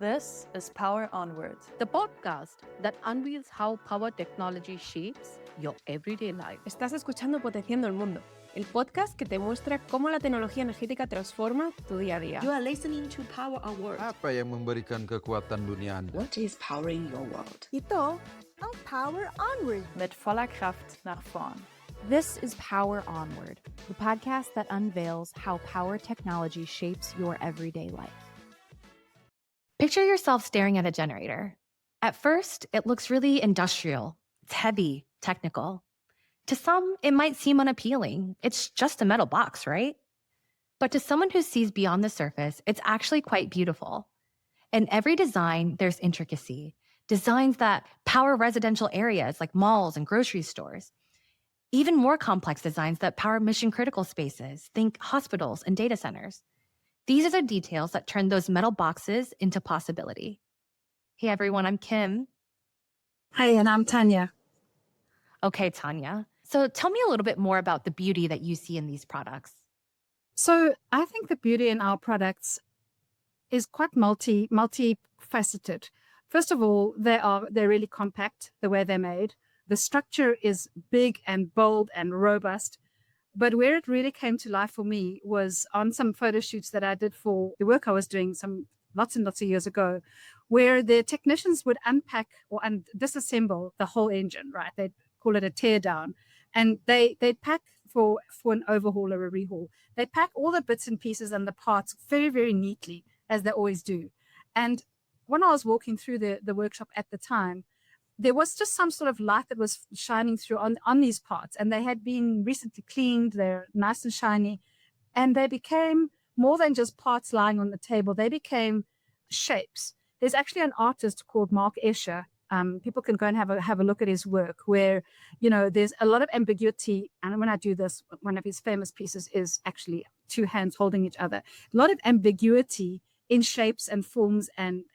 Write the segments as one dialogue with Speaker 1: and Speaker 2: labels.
Speaker 1: This is Power Onward.
Speaker 2: the podcast that unveils how power technology shapes your everyday life.
Speaker 3: Estás escuchando Potenciando el Mundo, el podcast que te muestra cómo la tecnología energética transforma tu día a día.
Speaker 4: You are listening to Power Onward.
Speaker 5: Apa yang memberikan kekuatan dunia Anda?
Speaker 4: What is powering your world?
Speaker 6: Ito ang Power Onward.
Speaker 1: Mit voller Kraft nach vorn.
Speaker 7: This is Power Onward, the podcast that unveils how power technology shapes your everyday life.
Speaker 8: Picture yourself staring at a generator. At first, it looks really industrial. It's heavy, technical. To some, it might seem unappealing. It's just a metal box, right? But to someone who sees beyond the surface, it's actually quite beautiful. In every design, there's intricacy. Designs that power residential areas like malls and grocery stores. Even more complex designs that power mission-critical spaces, think hospitals and data centers. These are the details that turn those metal boxes into possibility. Hey everyone, I'm Kim.
Speaker 6: Hi, and I'm Tanya.
Speaker 8: Okay, Tanya. So tell me a little bit more about the beauty that you see in these products.
Speaker 6: So I think the beauty in our products is quite multifaceted. First of all, they're really compact the way they're made. The structure is big and bold and robust. But where it really came to life for me was on some photo shoots that I did for the work I was doing lots and lots of years ago, where the technicians would unpack or disassemble the whole engine, right? They'd call it a tear down. And they'd pack for an overhaul or a rehaul. They'd pack all the bits and pieces and the parts very, very neatly, as they always do. And when I was walking through the workshop at the time, there was just some sort of light that was shining through on these parts, and they had been recently cleaned. They're nice and shiny, and they became more than just parts lying on the table. They became shapes. There's actually an artist called Mark Escher. People can go and have a look at his work, where there's a lot of ambiguity. And when I do this, one of his famous pieces is actually two hands holding each other. A lot of ambiguity in shapes and forms and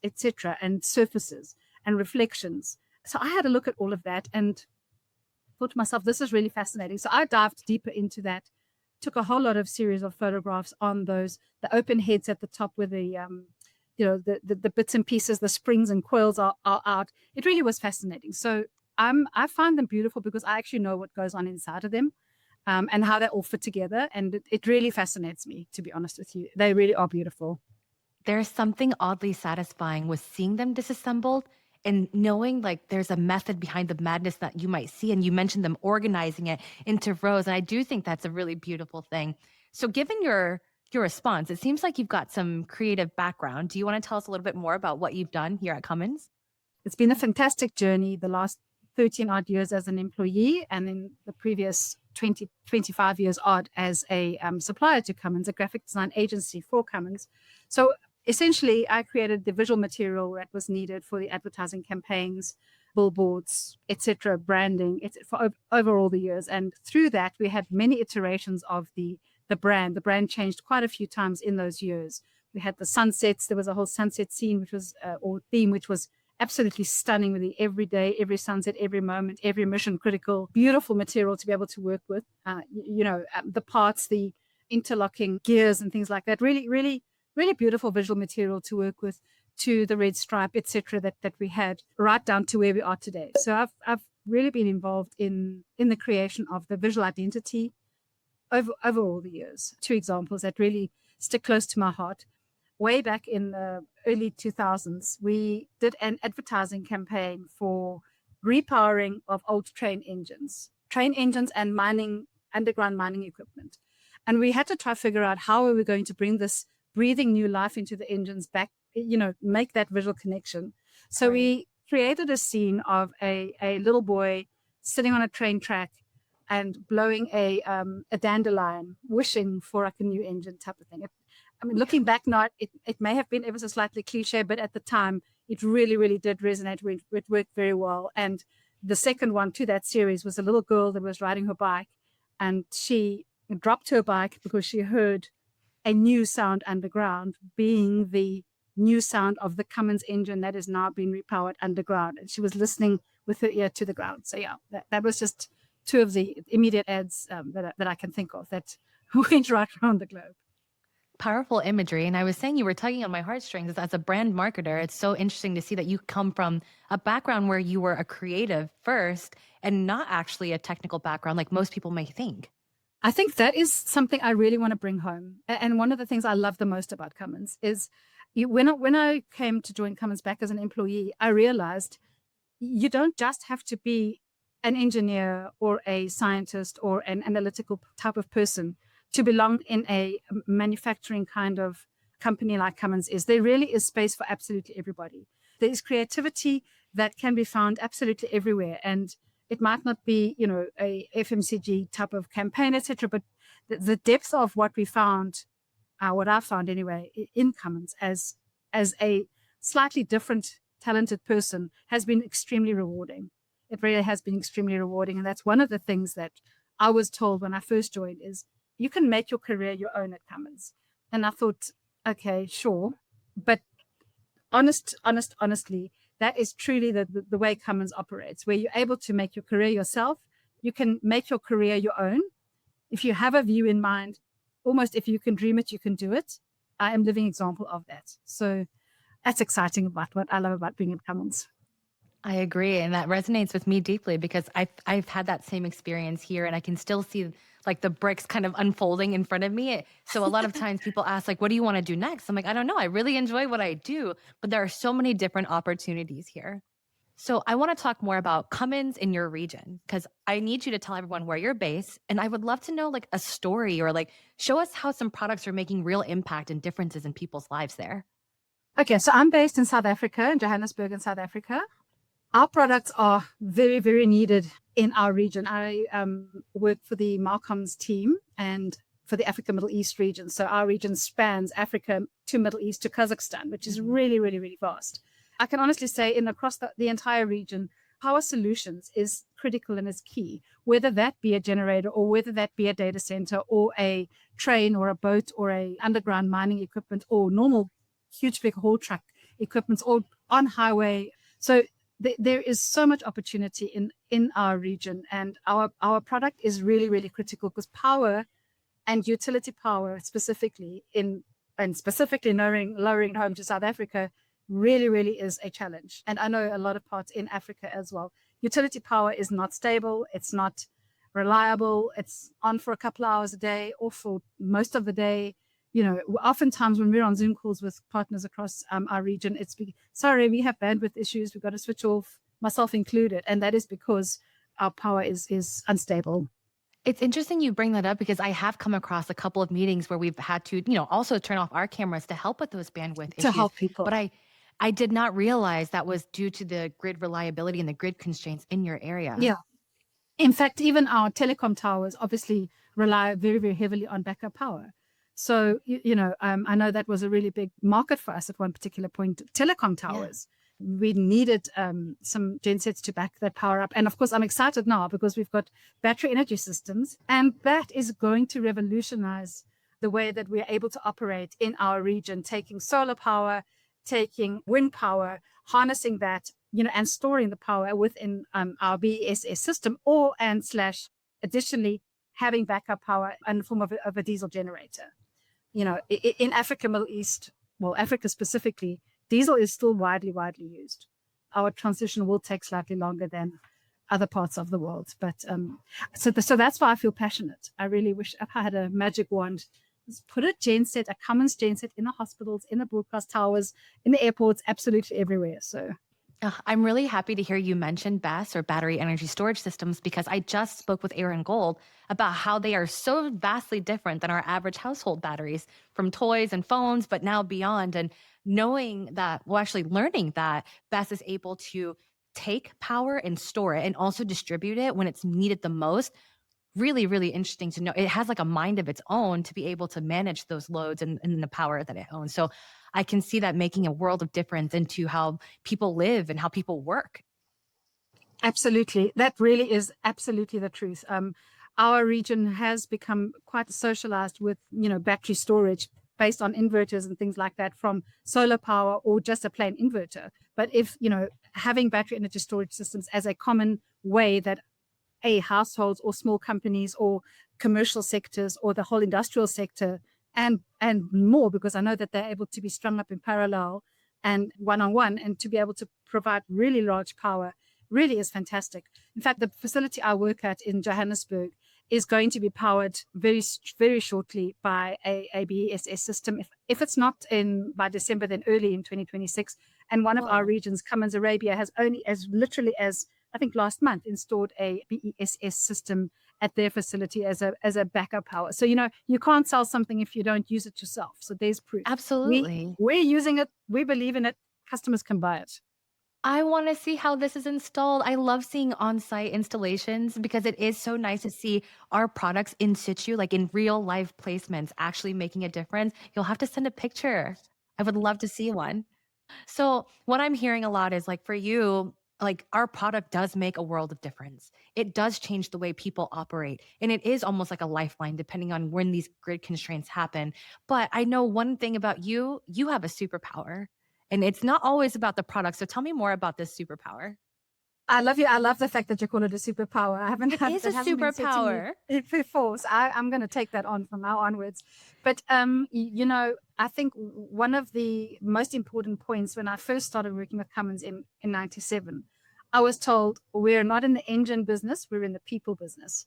Speaker 6: etc. and surfaces and reflections. So I had a look at all of that and thought to myself, this is really fascinating. So I dived deeper into that, took a whole lot of series of photographs on those, the open heads at the top where the bits and pieces, the springs and coils are out. It really was fascinating. So I find them beautiful because I actually know what goes on inside of them and how they all fit together. And it really fascinates me, to be honest with you. They really are beautiful.
Speaker 8: There's something oddly satisfying with seeing them disassembled and knowing like there's a method behind the madness that you might see. And you mentioned them organizing it into rows. And I do think that's a really beautiful thing. So given your response, it seems like you've got some creative background. Do you want to tell us a little bit more about what you've done here at Cummins?
Speaker 6: It's been a fantastic journey the last 13 odd years as an employee, and then the previous 25 years odd as a supplier to Cummins, a graphic design agency for Cummins. So essentially, I created the visual material that was needed for the advertising campaigns, billboards, etc., branding, for over all the years. And through that, we had many iterations of the brand. The brand changed quite a few times in those years. We had the sunsets. There was a whole sunset scene, which was or theme, which was absolutely stunning, with the every day, every sunset, every moment, every mission critical, beautiful material to be able to work with. The parts, the interlocking gears and things like that. Really, really, really beautiful visual material to work with, to the red stripe, etc. that we had, right down to where we are today. So I've really been involved in the creation of the visual identity over all the years. Two examples that really stick close to my heart. Way back in the early 2000s, we did an advertising campaign for repowering of old train engines and underground mining equipment. And we had to try to figure out how are we going to bring this breathing new life into the engines back, make that visual connection. So we created a scene of a little boy sitting on a train track and blowing a dandelion, wishing for like a new engine type of thing. Looking back now, it may have been ever so slightly cliche, but at the time, it really, really did resonate. It worked very well. And the second one to that series was a little girl that was riding her bike, and she dropped her bike because she heard a new sound underground, being the new sound of the Cummins engine that is now being repowered underground. And she was listening with her ear to the ground. So yeah, that was just two of the immediate ads that I can think of that went right around the globe.
Speaker 8: powerful imagery. And I was saying you were tugging on my heartstrings as a brand marketer. It's so interesting to see that you come from a background where you were a creative first and not actually a technical background like most people may think.
Speaker 6: I think that is something I really want to bring home. And one of the things I love the most about Cummins is when I came to join Cummins back as an employee, I realized you don't just have to be an engineer or a scientist or an analytical type of person to belong in a manufacturing kind of company like Cummins is. There really is space for absolutely everybody. There is creativity that can be found absolutely everywhere. And it might not be, a FMCG type of campaign, etc., but the depth of what we found, what I found anyway, in Cummins as a slightly different, talented person has been extremely rewarding. It really has been extremely rewarding. And that's one of the things that I was told when I first joined is you can make your career your own at Cummins. And I thought, okay, sure. But honestly, that is truly the way Cummins operates, where you're able to make your career yourself. You can make your career your own. If you have a view in mind, almost if you can dream it, you can do it. I am a living example of that. So that's exciting about what I love about being at Cummins.
Speaker 8: I agree. And that resonates with me deeply because I've had that same experience here and I can still see like the bricks kind of unfolding in front of me. So a lot of times people ask like, what do you want to do next? I'm like, I don't know. I really enjoy what I do, but there are so many different opportunities here. So I want to talk more about Cummins in your region because I need you to tell everyone where you're based. And I would love to know like a story or like show us how some products are making real impact and differences in people's lives there.
Speaker 6: Okay, so I'm based in South Africa, in Johannesburg in South Africa. Our products are very, very needed in our region. I work for the Marcoms team and for the Africa Middle East region. So our region spans Africa to Middle East to Kazakhstan, which is really, really, really vast. I can honestly say across the entire region, power solutions is critical and is key, whether that be a generator or whether that be a data center or a train or a boat or a underground mining equipment or normal huge big haul truck equipment or on highway. So there is so much opportunity in our region, and our product is really, really critical because power and utility power specifically lowering home to South Africa really, really is a challenge. And I know a lot of parts in Africa as well. Utility power is not stable. It's not reliable. It's on for a couple of hours a day or for most of the day. Oftentimes when we're on Zoom calls with partners across our region, sorry, we have bandwidth issues. We've got to switch off, myself included. And that is because our power is unstable.
Speaker 8: It's interesting you bring that up because I have come across a couple of meetings where we've had to, also turn off our cameras to help with those bandwidth issues.
Speaker 6: To help people.
Speaker 8: But I did not realize that was due to the grid reliability and the grid constraints in your area.
Speaker 6: Yeah. In fact, even our telecom towers obviously rely very, very heavily on backup power. So, I know that was a really big market for us at one particular point, telecom towers. Yeah. We needed some gensets to back that power up. And of course, I'm excited now because we've got battery energy systems, and that is going to revolutionize the way that we're able to operate in our region, taking solar power, taking wind power, harnessing that, and storing the power within our BESS system additionally having backup power in the form of a diesel generator. In Africa, Middle East, Africa specifically, diesel is still widely used. Our transition will take slightly longer than other parts of the world. But so that's why I feel passionate. I really wish if I had a magic wand, just put a Cummins genset in the hospitals, in the broadcast towers, in the airports, absolutely everywhere. So
Speaker 8: I'm really happy to hear you mention BESS or battery energy storage systems because I just spoke with Aaron Gold about how they are so vastly different than our average household batteries from toys and phones, but now beyond. And learning that BESS is able to take power and store it and also distribute it when it's needed the most. Really, really interesting to know. It has like a mind of its own to be able to manage those loads and the power that it owns. So I can see that making a world of difference into how people live and how people work.
Speaker 6: Absolutely. That really is absolutely the truth. Our region has become quite socialized with, battery storage based on inverters and things like that from solar power or just a plain inverter. But if, having battery energy storage systems as a common way that households or small companies or commercial sectors or the whole industrial sector and more, because I know that they're able to be strung up in parallel and one-on-one, and to be able to provide really large power really is fantastic. In fact, the facility I work at in Johannesburg is going to be powered very, very shortly by a BESS system. If it's not in by December, then early in 2026. And one of our regions, Cummins Arabia, has only as literally as I think last month installed a BESS system at their facility as a backup power. So, you can't sell something if you don't use it yourself. So there's proof.
Speaker 8: Absolutely.
Speaker 6: We're using it. We believe in it. Customers can buy it.
Speaker 8: I want to see how this is installed. I love seeing on-site installations because it is so nice to see our products in situ, like in real life placements, actually making a difference. You'll have to send a picture. I would love to see one. So what I'm hearing a lot is like for you, like our product does make a world of difference. It does change the way people operate. And it is almost like a lifeline depending on when these grid constraints happen. But I know one thing about you, you have a superpower. And it's not always about the product. So tell me more about this superpower.
Speaker 6: I love you. I love the fact that you call it a superpower. I haven't had
Speaker 8: It is a
Speaker 6: that hasn't been said to me
Speaker 8: superpower.
Speaker 6: before. So I'm going to take that on from now onwards. But I think one of the most important points when I first started working with Cummins in 97, I was told we're not in the engine business, we're in the people business.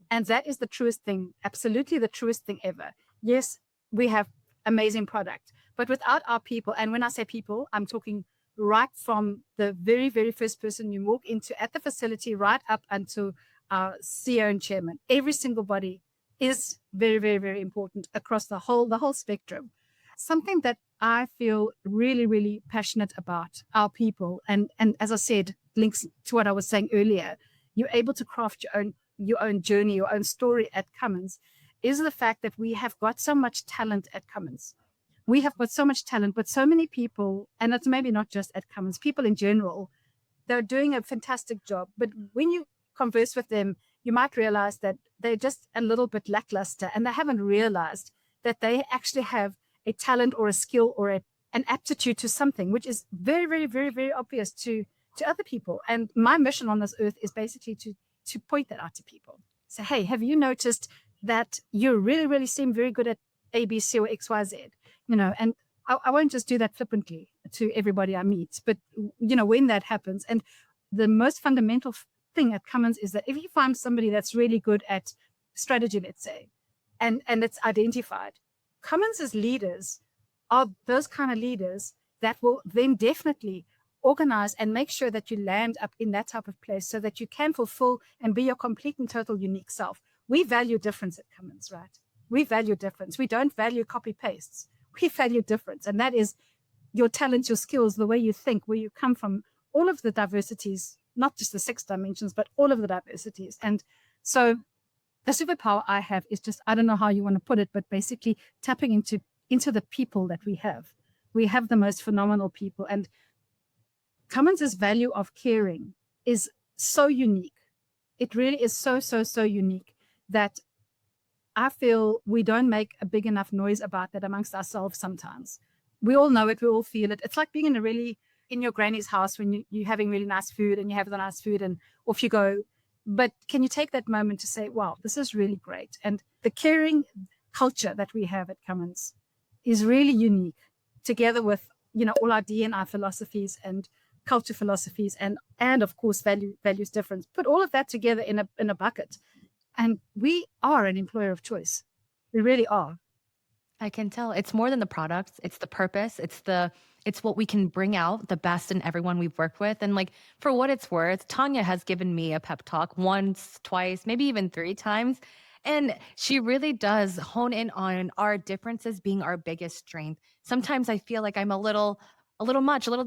Speaker 6: And that is the truest thing, absolutely the truest thing ever. Yes, we have amazing product, but without our people, and when I say people, I'm talking right from the very, very first person you walk into at the facility, right up until our CEO and chairman. Every single body is very, very, very important across the whole spectrum. Something that I feel really, really passionate about our people, and as I said, links to what I was saying earlier. You're able to craft your own journey, your own story at Cummins, is the fact that we have got so much talent at Cummins. We have got so much talent, but so many people, and it's maybe not just at Cummins, people in general, they're doing a fantastic job. But when you converse with them, you might realize that they're just a little bit lackluster, and they haven't realized that they actually have a talent or a skill or an aptitude to something, which is very, very, very, very obvious to other people. And my mission on this earth is basically to point that out to people. So, hey, have you noticed that you really, really seem very good at A, B, C, or X, Y, Z? And I won't just do that flippantly to everybody I meet, but when that happens, and the most fundamental thing at Cummins is that if you find somebody that's really good at strategy, let's say, and it's identified, Cummins' leaders are those kind of leaders that will then definitely organize and make sure that you land up in that type of place so that you can fulfill and be your complete and total unique self. We value difference at Cummins, right? We value difference. We don't value copy pastes. We value difference. And that is your talents, your skills, the way you think, where you come from, all of the diversities, not just the 6 dimensions, but all of the diversities. And so the superpower I have is just, I don't know how you want to put it, but basically tapping into the people that we have. We have the most phenomenal people. And Cummins' value of caring is so unique. It really is so, so, so unique that I feel we don't make a big enough noise about that amongst ourselves sometimes. We all know it, we all feel it. It's like being in your granny's house when you're having really nice food and you have the nice food and off you go. But can you take that moment to say, wow, this is really great? And the caring culture that we have at Cummins is really unique, together with, all our D&I philosophies and culture philosophies and of course values difference. Put all of that together in a bucket. And we are an employer of choice. We really are.
Speaker 8: I can tell it's more than the products. It's the purpose. It's what we can bring out the best in everyone we've worked with. And like, for what it's worth, Tanya has given me a pep talk once, twice, maybe even 3 times. And she really does hone in on our differences being our biggest strength. Sometimes I feel like I'm a little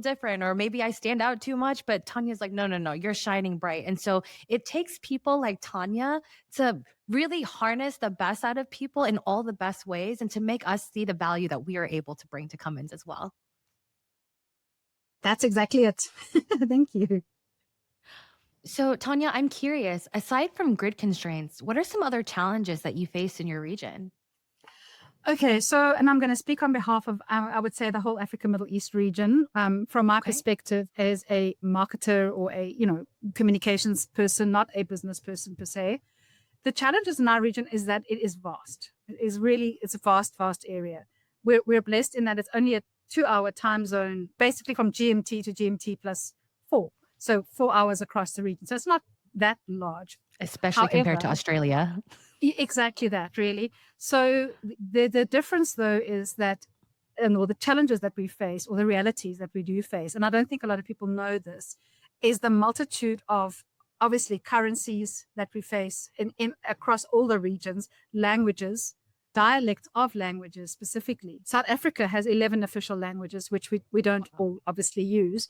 Speaker 8: different, or maybe I stand out too much, but Tanya's like, no, you're shining bright. And so it takes people like Tanya to really harness the best out of people in all the best ways and to make us see the value that we are able to bring to Cummins as well.
Speaker 6: That's exactly it. Thank you.
Speaker 8: So Tanya, I'm curious, aside from grid constraints, what are some other challenges that you face in your region?
Speaker 6: Okay, so, and I'm going to speak on behalf of, I would say, the whole Africa Middle East region. From my perspective as a marketer or a, communications person, not a business person per se, the challenges in our region is that it is vast. It's a vast, vast area. We're blessed in that it's only a 2-hour time zone, basically from GMT to GMT plus 4. So 4 hours across the region. So it's not that large.
Speaker 8: Especially compared to
Speaker 6: However,
Speaker 8: Australia.
Speaker 6: Exactly that, really. So the difference, though, is that, or the challenges that we face, or the realities that we do face, and I don't think a lot of people know this, is the multitude of obviously currencies that we face in across all the regions, languages, dialects of languages specifically. South Africa has 11 official languages, which we don't all obviously use.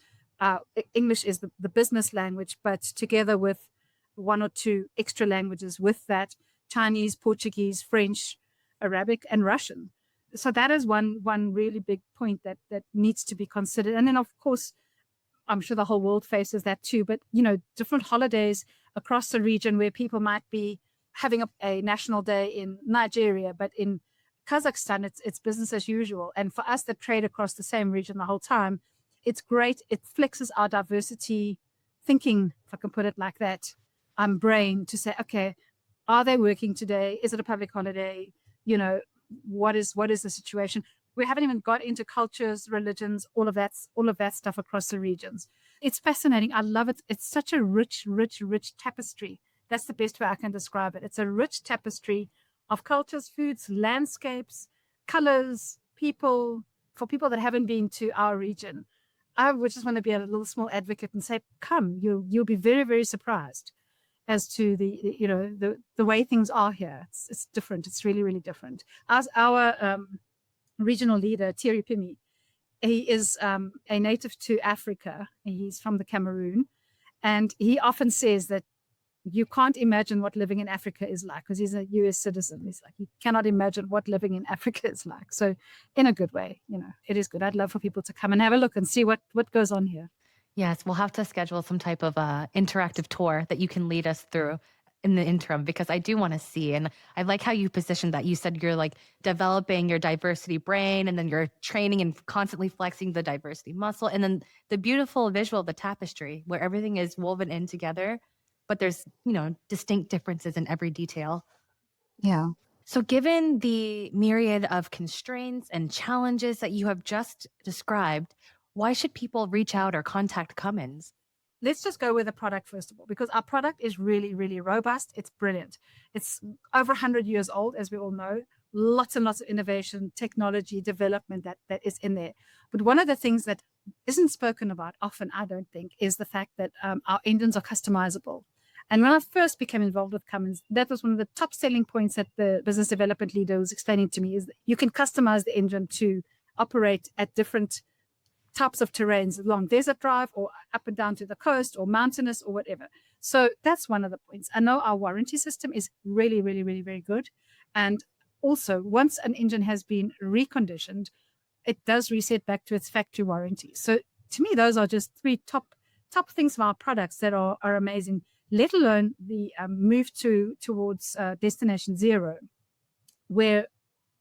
Speaker 6: English is the business language, but together with 1 or 2 extra languages with that, Chinese, Portuguese, French, Arabic, and Russian. So that is one really big point that needs to be considered. And then, of course, I'm sure the whole world faces that too. But, different holidays across the region where people might be having a national day in Nigeria, but in Kazakhstan, it's business as usual. And for us that trade across the same region the whole time, it's great. It flexes our diversity thinking, if I can put it like that, brain to say, okay, are they working today? Is it a public holiday? What is the situation? We haven't even got into cultures, religions, all of that stuff across the regions. It's fascinating. I love it. It's such a rich, rich, rich tapestry. That's the best way I can describe it. It's a rich tapestry of cultures, foods, landscapes, colors, people, for people that haven't been to our region. I would just want to be a little small advocate and say, come, you'll be very, very surprised as to the way things are here. It's different. It's really, really different. As our regional leader, Thierry Pimi, he is a native to Africa. He's from the Cameroon. And he often says that you can't imagine what living in Africa is like, because he's a US citizen. He's like, you cannot imagine what living in Africa is like. So in a good way, it is good. I'd love for people to come and have a look and see what goes on here.
Speaker 8: Yes, we'll have to schedule some type of interactive tour that you can lead us through in the interim, because I do want to see. And I like how you positioned that. You said you're like developing your diversity brain, and then you're training and constantly flexing the diversity muscle. And then the beautiful visual of the tapestry where everything is woven in together, but there's, distinct differences in every detail.
Speaker 6: Yeah.
Speaker 8: So given the myriad of constraints and challenges that you have just described, why should people reach out or contact Cummins?
Speaker 6: Let's just go with the product first of all, because our product is really, really robust. It's brilliant. It's over 100 years old, as we all know. Lots and lots of innovation, technology, development that is in there. But one of the things that isn't spoken about often, I don't think, is the fact that our engines are customizable. And when I first became involved with Cummins, that was one of the top selling points that the business development leader was explaining to me, is that you can customize the engine to operate at different types of terrains, along desert drive or up and down to the coast or mountainous or whatever. So that's one of the points. I know our warranty system is really, really, really very good. And also, once an engine has been reconditioned, it does reset back to its factory warranty. So to me, those are just 3 top things from our products that are amazing, let alone the move towards Destination Zero, where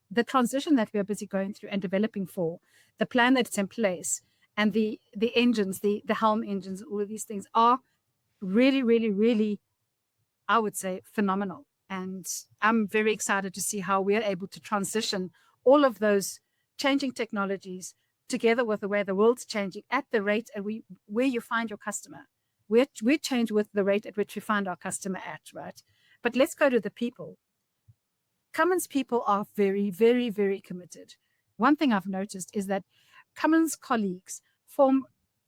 Speaker 6: the transition that we are busy going through and developing for, the plan that's in place, and the engines, the Helm engines, all of these things are really, really, really, I would say, phenomenal. And I'm very excited to see how we're able to transition all of those changing technologies together with the way the world's changing at the rate and where you find your customer. We change with the rate at which we find our customer at, right? But let's go to the people. Cummins people are very, very, very committed. One thing I've noticed is that Cummins colleagues form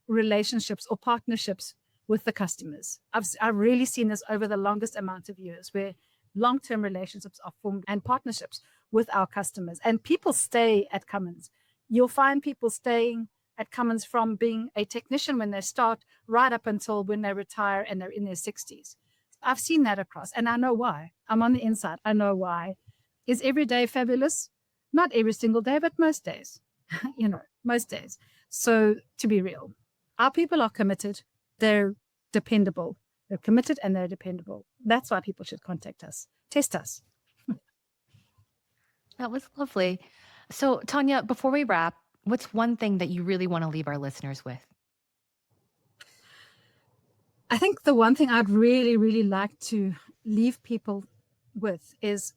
Speaker 6: relationships or partnerships with the customers. I've really seen this over the longest amount of years, where long-term relationships are formed and partnerships with our customers. And people stay at Cummins. You'll find people staying at Cummins from being a technician when they start right up until when they retire and they're in their 60s. I've seen that across, and I know why. I'm on the inside. I know why. Is every day fabulous? Not every single day, but most days, most days. So to be real, our people are committed. They're dependable. They're committed and they're dependable. That's why people should contact us. Test us.
Speaker 8: That was lovely. So Tanya, before we wrap, what's one thing that you really want to leave our listeners with?
Speaker 6: I think the one thing I'd really, really like to leave people with is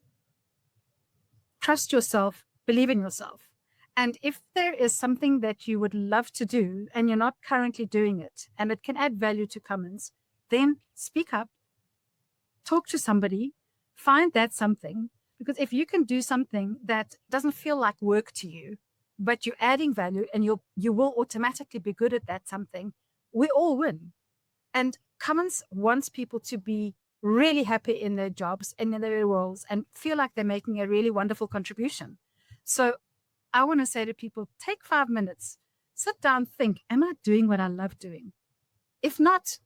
Speaker 6: trust yourself, believe in yourself. And if there is something that you would love to do and you're not currently doing it, and it can add value to Cummins, then speak up, talk to somebody, find that something. Because if you can do something that doesn't feel like work to you, but you're adding value and you will automatically be good at that something, we all win. And Cummins wants people to be really happy in their jobs and in their roles and feel like they're making a really wonderful contribution. So I want to say to people, take 5 minutes, sit down, think, am I doing what I love doing? If not,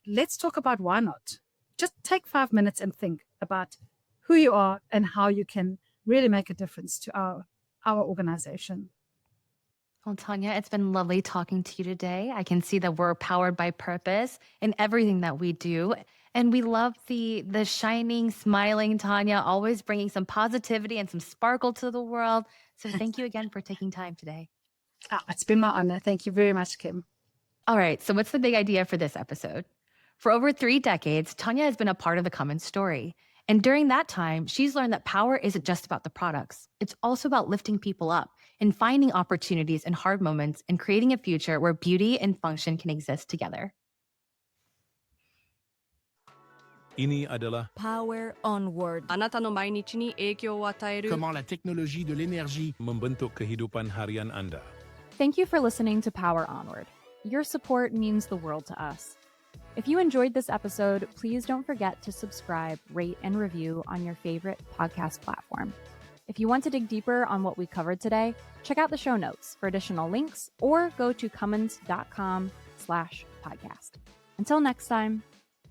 Speaker 6: let's talk about why not. Just take 5 minutes and think about who you are and how you can really make a difference to our organization.
Speaker 8: Well, Tanya, it's been lovely talking to you today. I can see that we're powered by purpose in everything that we do. And we love the shining, smiling Tanya, always bringing some positivity and some sparkle to the world. So thank you again for taking time today.
Speaker 6: It's been my honor. Thank you very much, Kim.
Speaker 8: All right, so what's the big idea for this episode? For over 3 decades, Tanya has been a part of the Cummins story. And during that time, she's learned that power isn't just about the products. It's also about lifting people up and finding opportunities in hard moments and creating a future where beauty and function can exist together.
Speaker 9: Ini adalah
Speaker 10: Power Onward.
Speaker 11: あなたの毎日に影響を与える
Speaker 9: comment la technologie de l'énergie membentuk kehidupan harian Anda.
Speaker 7: Thank you for listening to Power Onward. Your support means the world to us. If you enjoyed this episode, please don't forget to subscribe, rate, and review on your favorite podcast platform. If you want to dig deeper on what we covered today, check out the show notes for additional links or go to cummins.com/podcast. Until next time,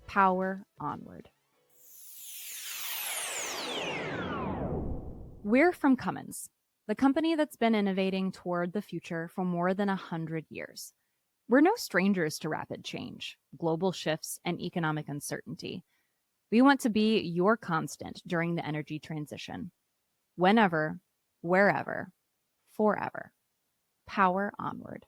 Speaker 7: Power Onward. We're from Cummins, the company that's been innovating toward the future for more than 100 years. We're no strangers to rapid change, global shifts, and economic uncertainty. We want to be your constant during the energy transition. Whenever, wherever, forever. Power Onward.